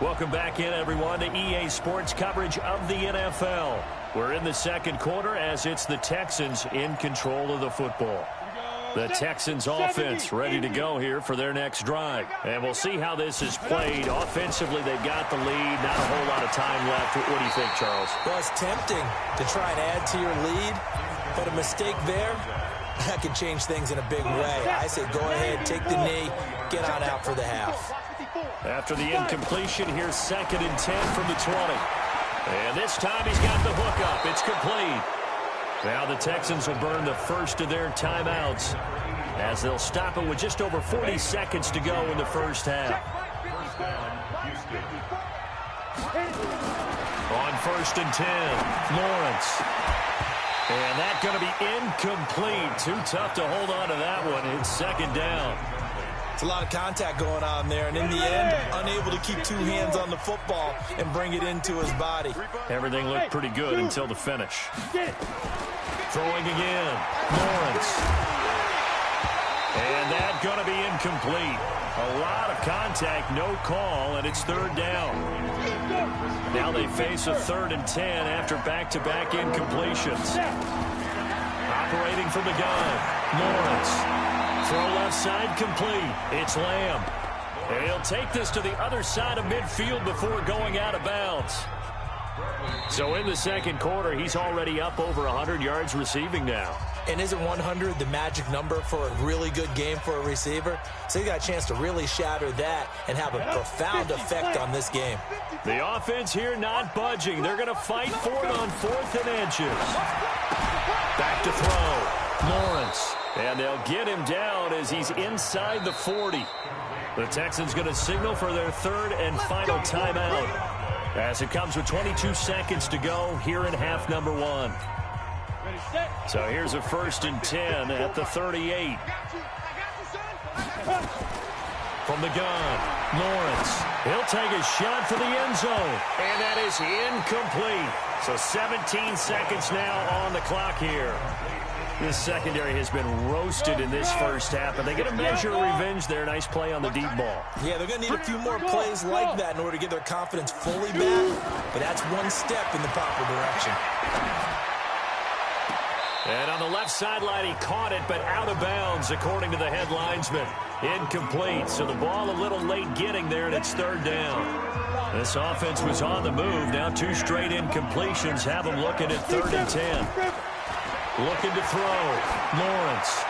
Welcome back in, everyone, to EA Sports coverage of the NFL. We're in the second quarter as it's the Texans in control of the football. The Texans offense ready to go here for their next drive. And we'll see how this is played. Offensively, they've got the lead. Not a whole lot of time left. What do you think, Charles? Well, it's tempting to try and add to your lead, but a mistake there, that could change things in a big way. I say go ahead, take the knee, get on out for the half. After the incompletion, here's 2nd and 10 from the 20. And this time he's got the hook up. It's complete. Now the Texans will burn the first of their timeouts as they'll stop it with just over 40 seconds to go in the first half. On 1st and 10, Lawrence. And that's going to be incomplete. Too tough to hold on to that one. It's 2nd down. It's a lot of contact going on there, and in the end, unable to keep 2 hands on the football and bring it into his body. Everything looked pretty good until the finish. Throwing again, Lawrence. And that's going to be incomplete. A lot of contact, no call, and it's 3rd down. Now they face a 3rd and 10 after back-to-back incompletions. Operating from the gun, Lawrence. Throw left side complete. It's Lamb. And he'll take this to the other side of midfield before going out of bounds. So in the second quarter, he's already up over 100 yards receiving now. And isn't 100 the magic number for a really good game for a receiver? So he got a chance to really shatter that and have a profound effect on this game. The offense here not budging. They're going to fight for it on 4th and inches. Back to throw. Lawrence. And they'll get him down as he's inside the 40. The Texans going to signal for their 3rd and final timeout as it comes with 22 seconds to go here in half number 1. So here's a 1st and 10 at the 38. From the gun, Lawrence. He'll take a shot for the end zone. And that is incomplete. So 17 seconds now on the clock here. This secondary has been roasted in this first half, but they get a measure of revenge there. Nice play on the deep ball. Yeah, they're going to need a few more plays like that in order to get their confidence fully back, but that's one step in the proper direction. And on the left sideline, he caught it, but out of bounds, according to the head linesman. Incomplete, so the ball a little late getting there, and it's 3rd down. This offense was on the move. Now 2 straight incompletions have them looking at 3rd and 10. Looking to throw. Lawrence.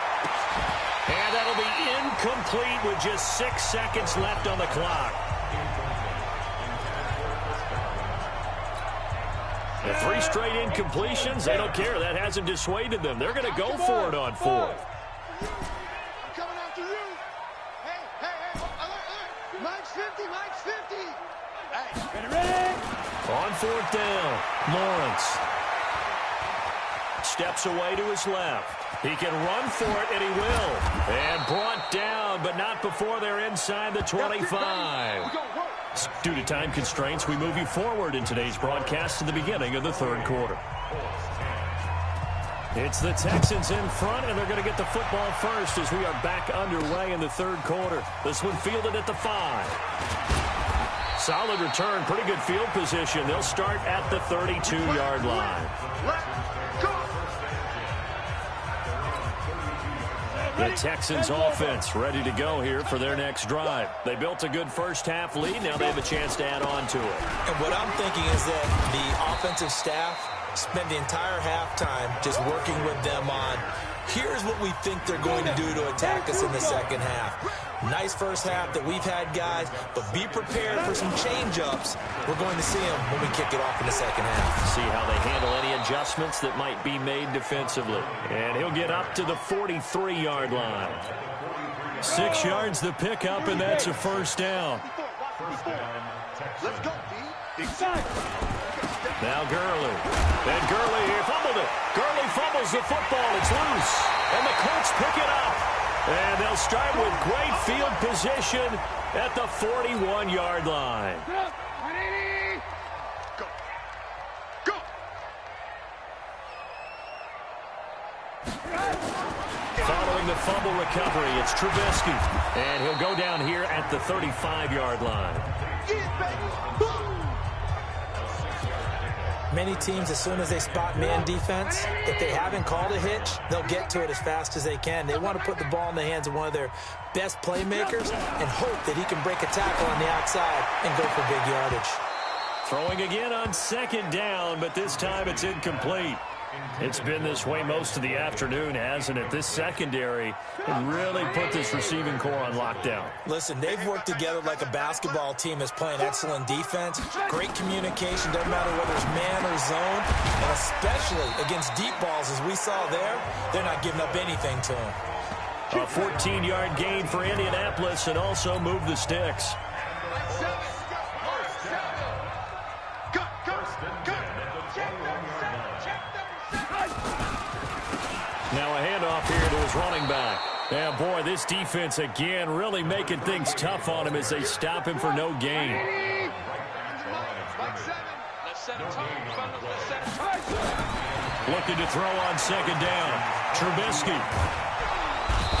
And that'll be incomplete with just 6 seconds left on the clock. The 3 straight incompletions, they don't care. That hasn't dissuaded them. They're going to go for it on 4th. Coming after you. Hey, alert. Mike's 50, Mike's 50. Hey, ready? On 4th down, Lawrence. Steps away to his left. He can run for it, and he will. And brought down, but not before they're inside the 25. Due to time constraints, we move you forward in today's broadcast to the beginning of the 3rd quarter. It's the Texans in front, and they're going to get the football first as we are back underway in the 3rd quarter. This one fielded at the 5. Solid return, pretty good field position. They'll start at the 32-yard line. The Texans offense ready to go here for their next drive. They built a good first half lead. Now they have a chance to add on to it. And what I'm thinking is that the offensive staff spent the entire halftime just working with them on, here's what we think they're going to do to attack us in the second half. Nice first half that we've had, guys, but be prepared for some change-ups. We're going to see them when we kick it off in the second half. See how they handle any adjustmts that might be made defensively. And he'll get up to the 43-yard line. 6 yards the pickup, and that's a 1st down. Let's go, D. Now Gurley. And Gurley here fumbled it. Gurley fumbles the football. It's loose. And the Colts pick it up. And they'll start with great field position at the 41-yard line. Go. Go. Following the fumble recovery, it's Trubisky. And he'll go down here at the 35-yard line. again, baby. Boom. Many teams, as soon as they spot man defense, if they haven't called a hitch, they'll get to it as fast as they can. They want to put the ball in the hands of one of their best playmakers and hope that he can break a tackle on the outside and go for big yardage. Throwing again on second down, but this time it's incomplete. It's been this way most of the afternoon, hasn't it? This secondary can really put this receiving core on lockdown. Listen, they've worked together like a basketball team that's playing excellent defense. Great communication, doesn't matter whether it's man or zone. And especially against deep balls, as we saw there, they're not giving up anything to them. A 14-yard gain for Indianapolis and also move the sticks. Now a handoff here to his running back. Yeah, boy, this defense again really making things tough on him as they stop him for no gain. Looking to throw on second down. Trubisky.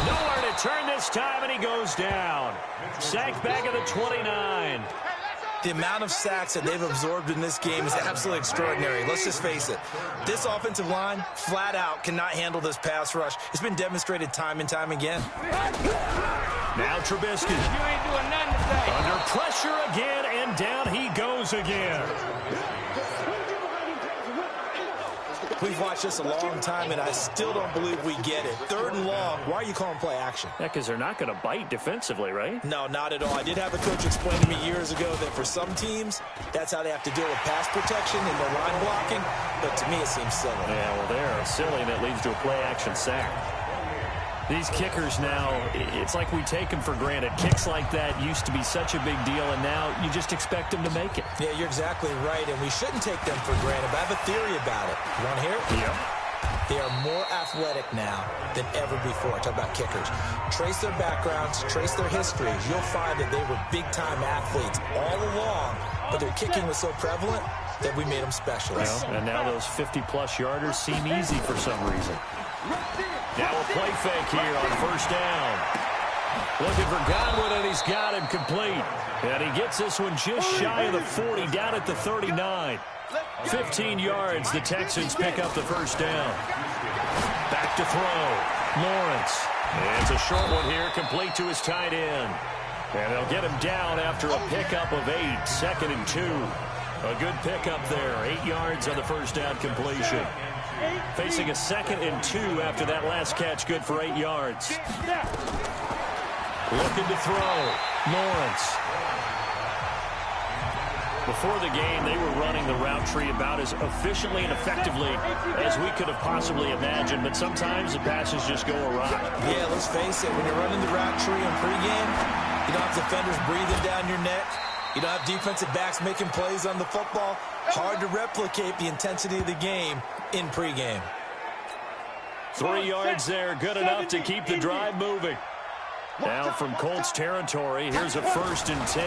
Nowhere to turn this time, and he goes down. Sacked back at the 29. The amount of sacks that they've absorbed in this game is absolutely extraordinary. Let's just face it. This offensive line, flat out, cannot handle this pass rush. It's been demonstrated time and time again. Now Trubisky. You ain't doing nothing today. Under pressure again, and down he goes again. We've watched this a long time, and I still don't believe we get it. Third and long. Why are you calling play action? Yeah, because they're not going to bite defensively, right? No, not at all. I did have a coach explain to me years ago that for some teams, that's how they have to deal with pass protection and their line blocking. But to me, it seems silly. Yeah, well, they're silly, and it leads to a play-action sack. These kickers now, it's like we take them for granted. Kicks like that used to be such a big deal, and now you just expect them to make it. Yeah, you're exactly right, and we shouldn't take them for granted. But I have a theory about it. You want to hear it? Yeah. They are more athletic now than ever before. Talk about kickers. Trace their backgrounds, trace their histories. You'll find that they were big-time athletes all along, but their kicking was so prevalent that we made them specialists. Well, and now those 50-plus yarders seem easy for some reason. Now a play fake here on first down. Looking for Godwin, and he's got him complete. And he gets this one just shy of the 40, down at the 39. 15 yards, the Texans pick up the first down. Back to throw. Lawrence. And it's a short one here, complete to his tight end. And they'll get him down after a pickup of 8, 2nd and 2. A good pickup there, 8 yards on the first down completion. Facing a 2nd and 2 after that last catch, good for 8 yards. Looking to throw. Lawrence. Before the game, they were running the route tree about as efficiently and effectively as we could have possibly imagined, but sometimes the passes just go awry. Yeah, let's face it, when you're running the route tree in pregame, you don't have defenders breathing down your neck. You don't have defensive backs making plays on the football. Hard to replicate the intensity of the game in pregame. 3 yards there, good enough to keep the drive moving. Now from Colts territory, here's a 1st and 10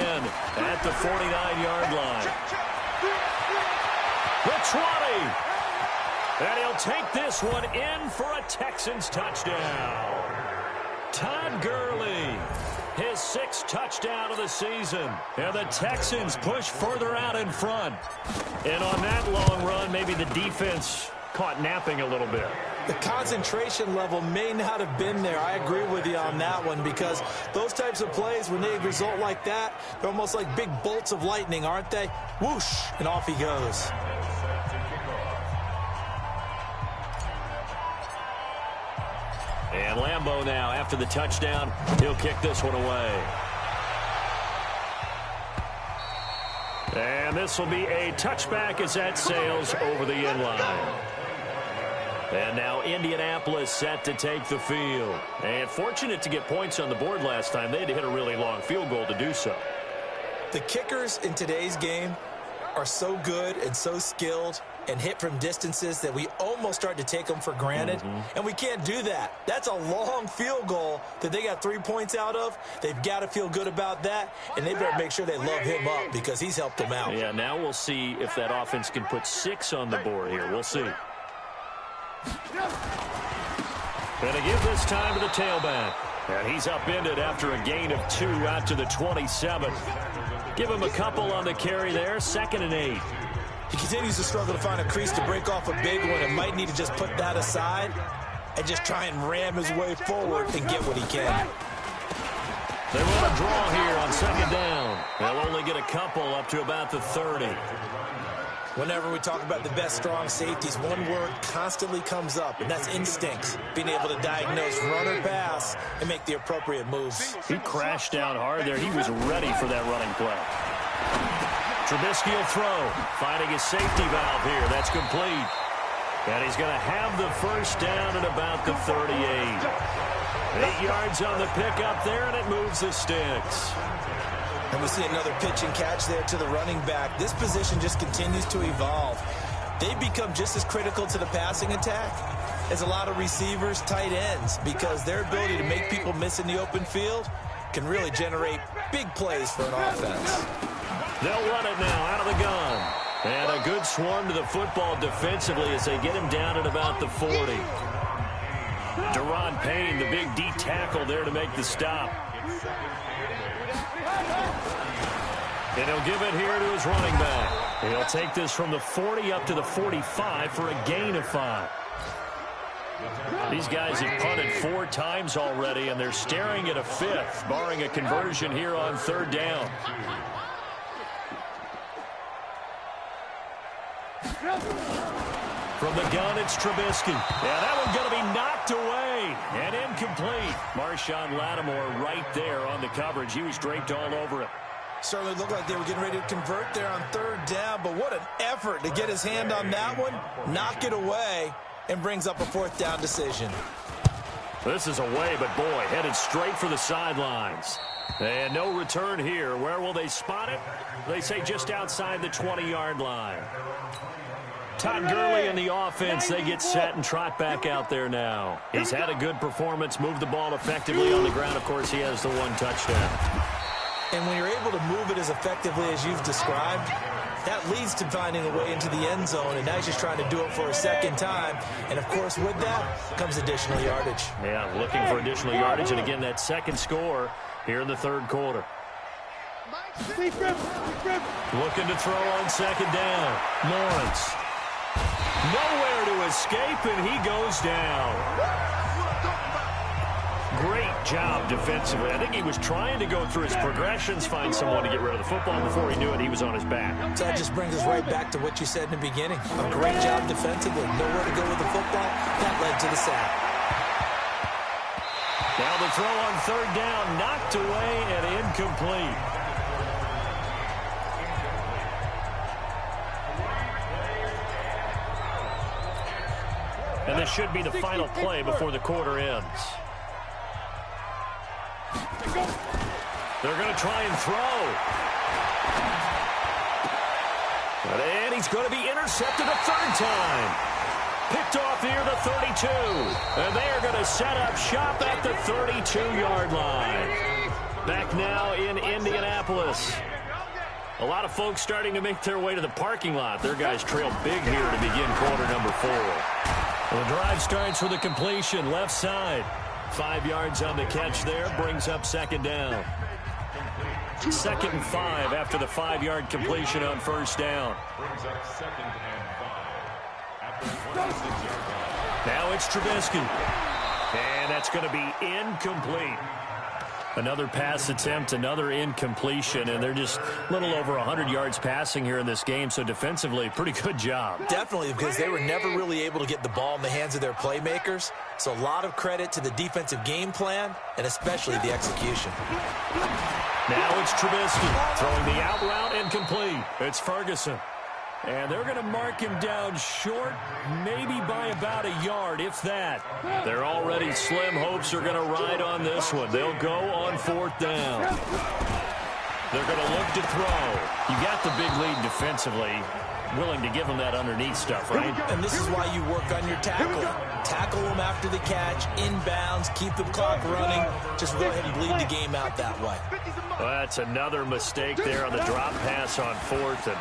at the 49-yard line. The 20. And he'll take this one in for a Texans touchdown. Todd Gurley, his 6th touchdown of the season. And the Texans push further out in front. And on that long run, maybe the defense caught napping a little bit. The concentration level may not have been there. I agree with you on that one, because those types of plays, when they result like that, they're almost like big bolts of lightning, aren't they? Whoosh, and off he goes. And Lambeau now, after the touchdown, he'll kick this one away. And this will be a touchback as that sails over the end line. And now Indianapolis set to take the field. And fortunate to get points on the board last time. They had to hit a really long field goal to do so. The kickers in today's game are so good and so skilled and hit from distances that we almost start to take them for granted. And we can't do that. That's a long field goal that they got 3 points out of. They've got to feel good about that, and they better make sure they love him up because he's helped them out. Yeah, now we'll see if that offense can put 6 on the board here. We'll see. Gonna give this time to the tailback. And he's upended after a gain of 2 out to the 27. Give him a couple on the carry there, 2nd and 8. He continues to struggle to find a crease to break off a big one and might need to just put that aside and just try and ram his way forward and get what he can. They want to draw here on 2nd down. They'll only get a couple up to about the 30. Whenever we talk about the best strong safeties, one word constantly comes up, and that's instincts. Being able to diagnose run or pass and make the appropriate moves. He crashed down hard there. He was ready for that running play. Trubisky will throw, finding his safety valve here. That's complete. And he's going to have the first down at about the 38. 8 yards on the pickup there, and it moves the sticks. And we see another pitch and catch there to the running back. This position just continues to evolve. They become just as critical to the passing attack as a lot of receivers, tight ends, because their ability to make people miss in the open field can really generate big plays for an offense. They'll run it now out of the gun. And a good swarm to the football defensively as they get him down at about the 40. Deron Payne, the big D tackle there to make the stop. And he'll give it here to his running back. He'll take this from the 40 up to the 45 for a gain of 5. These guys have punted 4 times already, and they're staring at a 5th, barring a conversion here on 3rd down. From the gun, it's Trubisky. Yeah, that one's going to be knocked away and incomplete. Marshawn Lattimore right there on the coverage. He was draped all over it. Certainly looked like they were getting ready to convert there on 3rd down, but what an effort to get his hand on that one, knock it away, and brings up a 4th down decision. This is away, but boy, headed straight for the sidelines. And no return here. Where will they spot it? They say just outside the 20-yard line. Todd Gurley and the offense, they get set and trot back out there now. He's had a good performance, moved the ball effectively on the ground. Of course, he has the 1 touchdown. And when you're able to move it as effectively as you've described, that leads to finding a way into the end zone, and now he's just trying to do it for a 2nd time. And, of course, with that comes additional yardage. Yeah, looking for additional yardage, and again, that 2nd score here in the 3rd quarter. Looking to throw on 2nd down. Lawrence. Nowhere to escape, and he goes down. Great job defensively. I think he was trying to go through his progressions, find someone to get rid of the football. Before he knew it, he was on his back. So that just brings us right back to what you said in the beginning. A great job defensively. Nowhere to go with the football. That led to the sack. Now the throw on 3rd down, knocked away and incomplete. And this should be the final play before the quarter ends. They're going to try and throw. And he's going to be intercepted a 3rd time. Picked off near the 32. And they are going to set up shop at the 32-yard line. Back now in Indianapolis. A lot of folks starting to make their way to the parking lot. Their guys trail big here to begin quarter number 4. Well, the drive starts with a completion left side. 5 yards on the catch there, brings up 2nd down. 2nd and 5 after the 5-yard completion on 1st down. Now it's Trubisky. And that's going to be incomplete. Another pass attempt, another incompletion, and they're just a little over 100 yards passing here in this game, so defensively, pretty good job. Definitely, because they were never really able to get the ball in the hands of their playmakers, so a lot of credit to the defensive game plan, and especially the execution. Now it's Trubisky throwing the out route incomplete. It's Ferguson. And they're going to mark him down short, maybe by about a yard, if that. Their already slim hopes are going to ride on this one. They'll go on 4th down. They're going to look to throw. You got the big lead defensively, willing to give them that underneath stuff, right? And this is why you work on your tackle. Tackle them after the catch, inbounds, keep the clock running. Just go ahead and bleed the game out that way. Well, that's another mistake there on the drop pass on 4th, and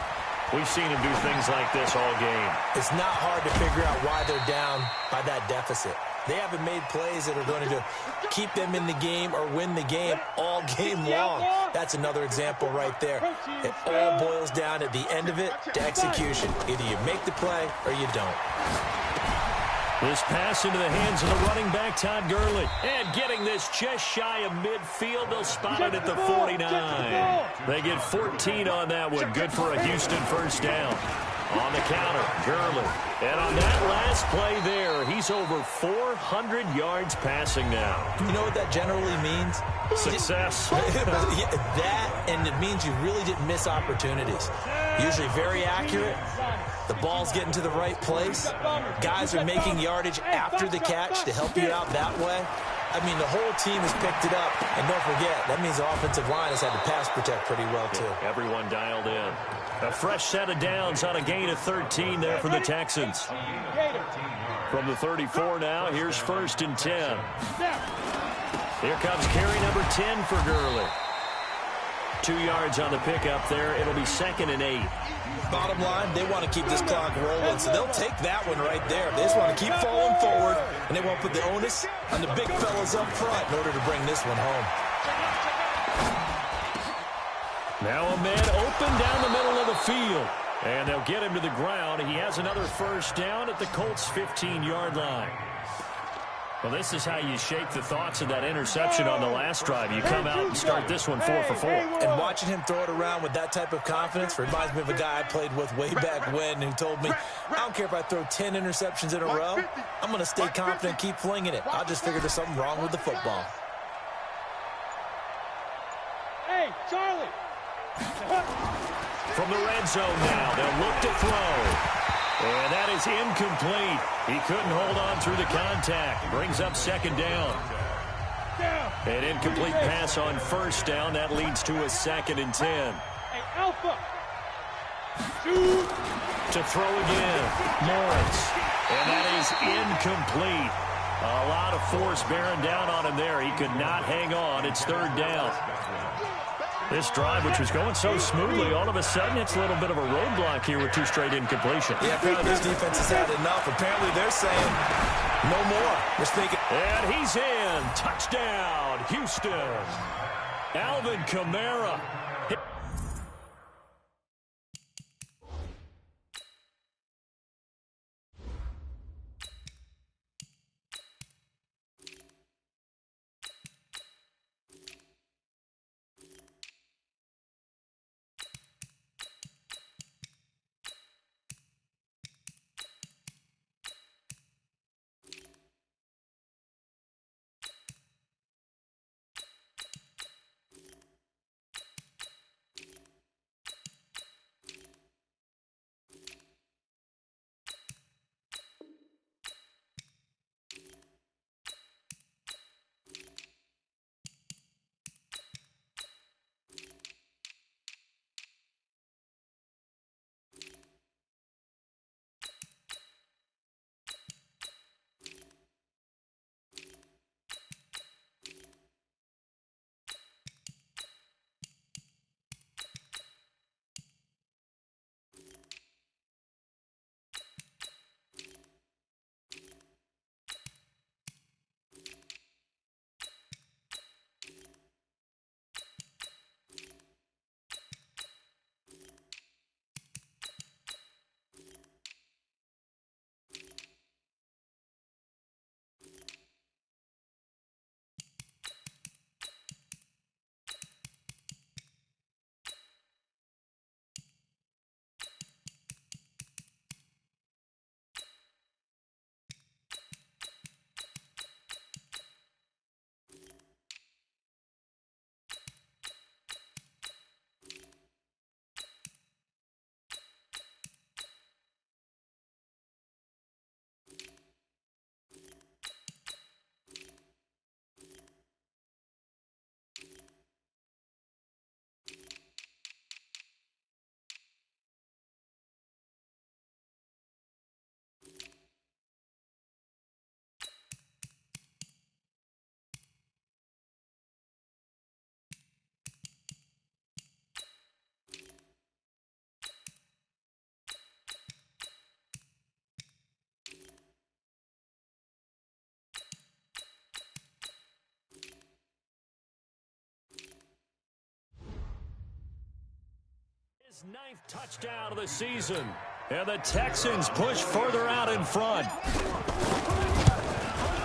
we've seen him do things like this all game. It's not hard to figure out why they're down by that deficit. They haven't made plays that are going to keep them in the game or win the game all game long. That's another example right there. It all boils down at the end of it to execution. Either you make the play or you don't. This pass into the hands of the running back, Todd Gurley. And getting this just shy of midfield. They'll spot it at the 49. They get 14 on that one. Good for a Houston first down. On the counter, Gurley. And on that last play there, he's over 400 yards passing now. You know what that generally means? Success. That, and it means you really didn't miss opportunities. Usually very accurate. The ball's getting to the right place. Guys are making yardage after the catch to help you out that way. I mean, the whole team has picked it up. And don't forget, that means the offensive line has had to pass protect pretty well, too. Everyone dialed in. A fresh set of downs on a gain of 13 there for the Texans. From the 34 now, here's 1st and 10. Here comes carry number 10 for Gurley. 2 yards on the pickup there. It'll be 2nd and 8. Bottom line, they want to keep this clock rolling, so they'll take that one right there. They just want to keep falling forward, and they won't put the onus on the big fellas up front in order to bring this one home. Now a man open down the middle of the field. And they'll get him to the ground. He has another first down at the Colts' 15-yard line. Well, this is how you shake the thoughts of that interception on the last drive. You come out and start this one 4 for 4. And watching him throw it around with that type of confidence reminds me of a guy I played with way back when who told me, I don't care if I throw 10 interceptions in a row. I'm going to stay confident and keep flinging it. I just figured there's something wrong with the football. Hey, Charlie. From the red zone now, they'll look to throw. And that is incomplete. He couldn't hold on through the contact. Brings up 2nd down. An incomplete pass on 1st down. That leads to a 2nd and 10. Hey, Alpha. To throw again. Morris. And that is incomplete. A lot of force bearing down on him there. He could not hang on. It's 3rd down. This drive, which was going so smoothly, all of a sudden it's a little bit of a roadblock here with 2 straight incompletions. Yeah, apparently this defense has had enough. Apparently they're saying no more. They're thinking. And he's in. Touchdown, Houston. Alvin Kamara. his 9th touchdown of the season. And the Texans push further out in front.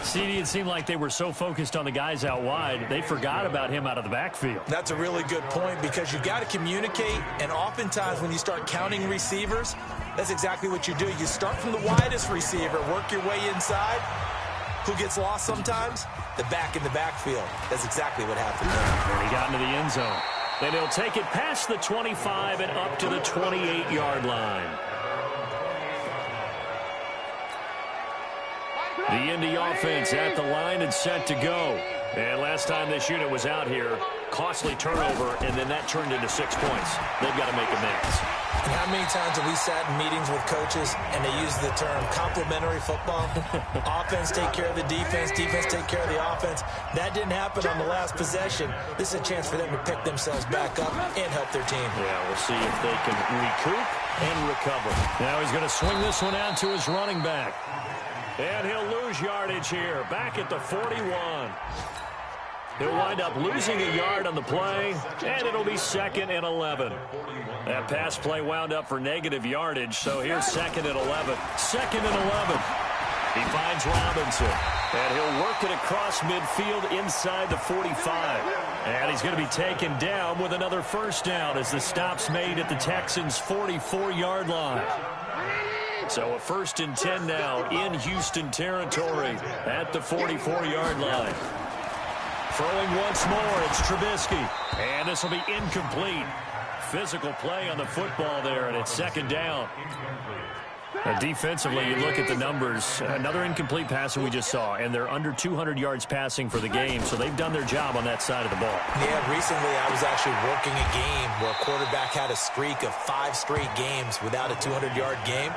CD, it seemed like they were so focused on the guys out wide, they forgot about him out of the backfield. That's a really good point because you've got to communicate, and oftentimes when you start counting receivers, that's exactly what you do. You start from the widest receiver, work your way inside. Who gets lost sometimes? The back in the backfield. That's exactly what happened there. And he got into the end zone. And he'll take it past the 25 and up to the 28-yard line. The Indy offense at the line and set to go. And last time this unit was out here, costly turnover, and then that turned into 6 points. They've got to make amends. And how many times have we sat in meetings with coaches and they use the term complementary football? Offense take care of the defense, defense take care of the offense. That didn't happen on the last possession. This is a chance for them to pick themselves back up and help their team. Yeah, we'll see if they can recoup and recover. Now he's going to swing this one out to his running back. And he'll lose yardage here, back at the 41. He'll wind up losing a yard on the play, and it'll be 2nd and 11. That pass play wound up for negative yardage, so here's 2nd and 11. 2nd and 11. He finds Robinson, and he'll work it across midfield inside the 45. And he's going to be taken down with another first down as the stop's made at the Texans' 44-yard line. So a 1st and 10 now in Houston territory at the 44-yard line. Throwing once more, it's Trubisky. And this will be incomplete. Physical play on the football there, and it's 2nd down. Defensively, you look at the numbers. Another incomplete pass that we just saw, and they're under 200 yards passing for the game, so they've done their job on that side of the ball. Yeah, recently I was actually working a game where a quarterback had a streak of 5 straight games without a 200-yard game.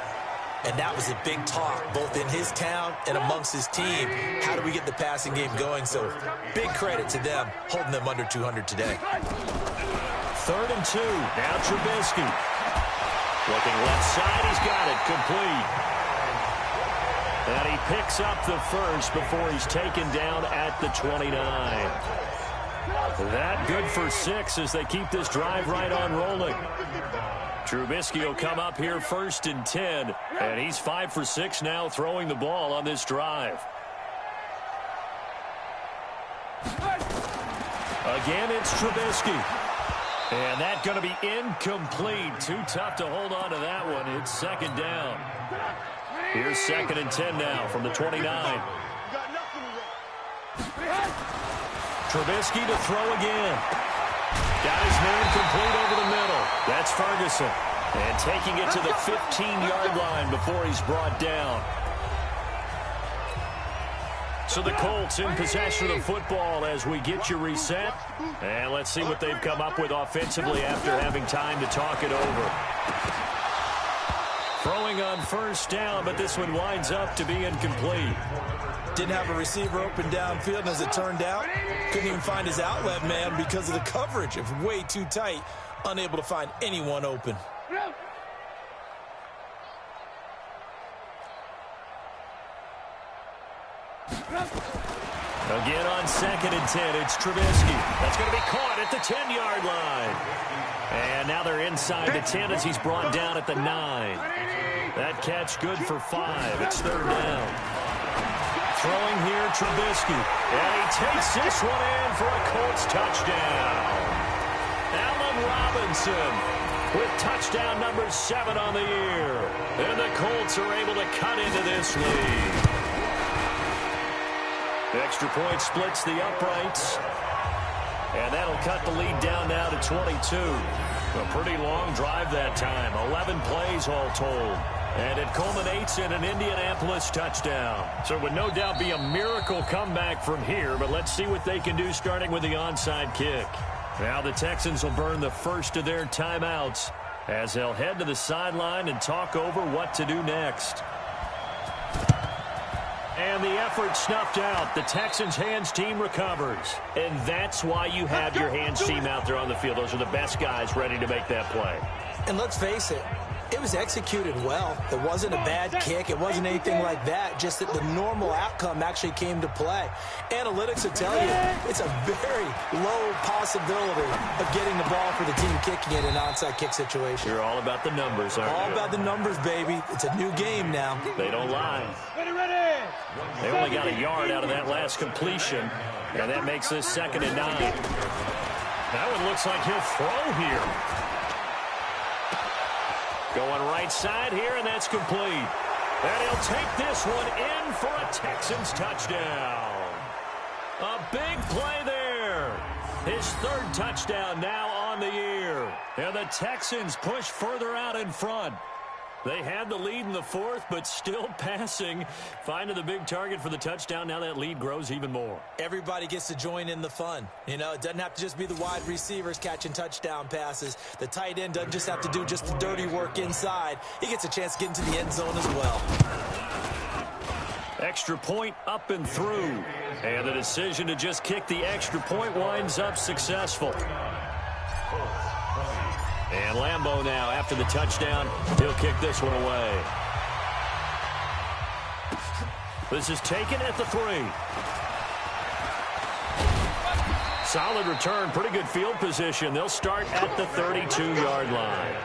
And that was a big talk, both in his town and amongst his team. How do we get the passing game going? So big credit to them, holding them under 200 today. 3rd and 2. Now Trubisky. Looking left side, he's got it. Complete. And he picks up the first before he's taken down at the 29. That good for 6 as they keep this drive right on rolling. Trubisky will come up here 1st and 10, and he's 5 for 6 now throwing the ball on this drive. Again, it's Trubisky. And that's going to be incomplete. Too tough to hold on to that one. It's 2nd down. Here's 2nd and 10 now from the 29. Trubisky to throw again. Got his man complete over the middle. That's Ferguson. And taking it to the 15-yard line before he's brought down. So the Colts in possession of the football as we get you reset. And let's see what they've come up with offensively after having time to talk it over. Throwing on 1st down, but this one winds up to be incomplete. Didn't have a receiver open downfield, and as it turned out, couldn't even find his outlet man because of the coverage. It was way too tight, unable to find anyone open. Again on 2nd and 10, it's Trubisky. That's going to be caught at the 10-yard line. And now they're inside the 10 as he's brought down at the 9. That catch good for 5. It's 3rd down. Throwing here, Trubisky. And he takes this one in for a Colts touchdown. Allen Robinson with touchdown number 7 on the year. And the Colts are able to cut into this lead. The extra point splits the uprights. And that'll cut the lead down now to 22. A pretty long drive that time. 11 plays all told. And it culminates in an Indianapolis touchdown. So it would no doubt be a miracle comeback from here, but let's see what they can do starting with the onside kick. Now the Texans will burn the first of their timeouts as they'll head to the sideline and talk over what to do next. And the effort snuffed out. The Texans' hands team recovers. And that's why you have your hands team out there on the field. Those are the best guys ready to make that play. And let's face it, It was executed well. It wasn't a bad kick. It wasn't anything like that. Just that the normal outcome actually came to play. Analytics will tell you it's a very low possibility of getting the ball for the team kicking it in an onside kick situation. You're all about the numbers, aren't you? All about the numbers, baby. It's a new game now. They don't lie. Ready. They only got a yard out of that last completion, and that makes this 2nd and 9. That one looks like he'll throw here. Going right side here, and that's complete. And he'll take this one in for a Texans touchdown. A big play there. His 3rd touchdown now on the year. And the Texans push further out in front. They had the lead in the 4th, but still passing. Finding the big target for the touchdown. Now that lead grows even more. Everybody gets to join in the fun. You know, it doesn't have to just be the wide receivers catching touchdown passes. The tight end doesn't just have to do just the dirty work inside. He gets a chance to get into the end zone as well. Extra point up and through. And the decision to just kick the extra point winds up successful. And Lambeau now, after the touchdown, he'll kick this one away. This is taken at the 3. Solid return, pretty good field position. They'll start at the 32-yard line.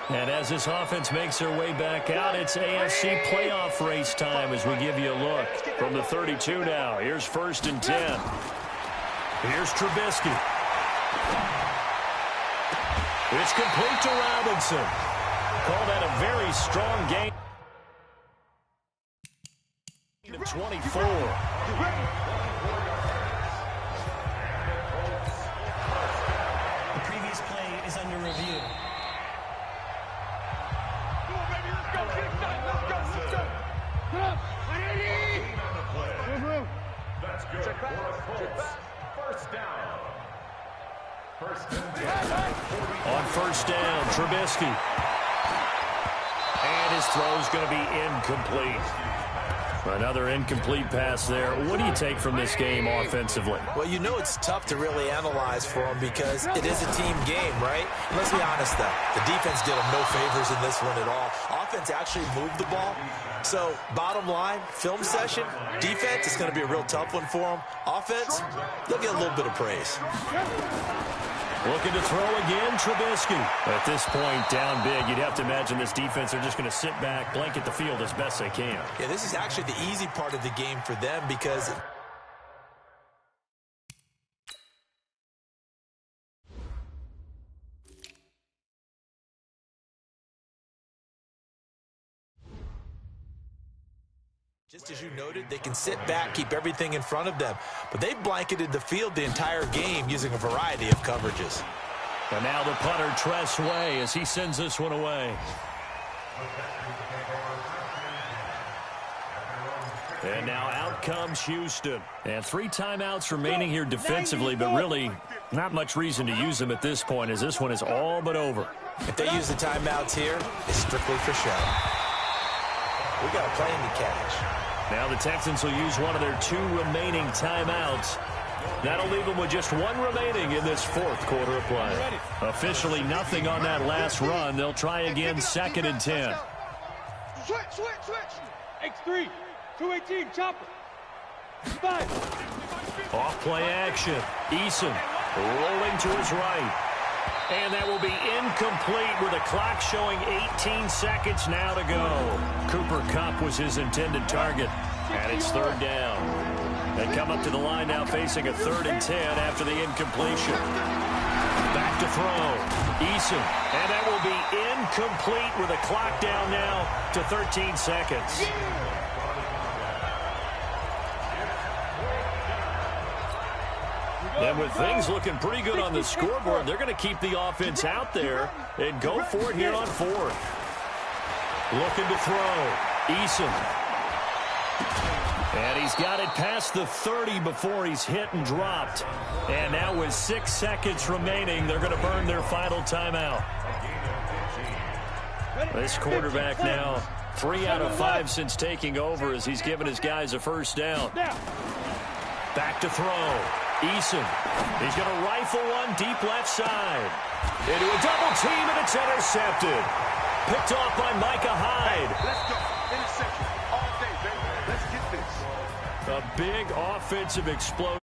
And as this offense makes their way back out, it's AFC playoff race time as we give you a look. From the 32 now, here's 1st and 10. Here's Trubisky. It's complete to Robinson. Call that a very strong game. 24. The previous play is under review. Come on, baby, let's go. Get excited. Let's go. Come on. That's good. Check back. First down. On 1st down, Trubisky. And his throw's going to be incomplete. Another incomplete pass there. What do you take from this game offensively? Well, you know it's tough to really analyze for them because it is a team game, right? And let's be honest, though. The defense did them no favors in this one at all. Offense actually moved the ball. So, bottom line, film session, defense is going to be a real tough one for them. Offense, they'll get a little bit of praise. Looking to throw again, Trubisky. At this point, down big, you'd have to imagine this defense are just going to sit back, blanket the field as best they can. Yeah, this is actually the easy part of the game for them because just as you noted, they can sit back, keep everything in front of them. But they've blanketed the field the entire game using a variety of coverages. And now the punter, Tress Way, as he sends this one away. And now out comes Houston. And 3 timeouts remaining here defensively, but really not much reason to use them at this point as this one is all but over. If they use the timeouts here, it's strictly for show. We got a plane to catch. Now the Texans will use one of their 2 remaining timeouts. That'll leave them with just 1 remaining in this 4th quarter of play. Officially nothing on that last run. They'll try again 2nd and 10. Switch. X3, 218, chopper. 5. Off play action. Eason rolling to his right. And that will be incomplete with a clock showing 18 seconds now to go. Cooper Kupp was his intended target. And it's 3rd down. They come up to the line now facing a 3rd and 10 after the incompletion. Back to throw. Eason. And that will be incomplete with a clock down now to 13 seconds. And with things looking pretty good on the scoreboard, they're going to keep the offense out there and go for it here on 4th. Looking to throw. Eason. And he's got it past the 30 before he's hit and dropped. And now with 6 seconds remaining, they're going to burn their final timeout. This quarterback now 3 out of 5 since taking over as he's given his guys a 1st down. Back to throw. Eason. He's going to rifle one deep left side. Into a double team, and it's intercepted. Picked off by Micah Hyde. Let's go. Interception all day, baby. Let's get this. A big offensive explosion.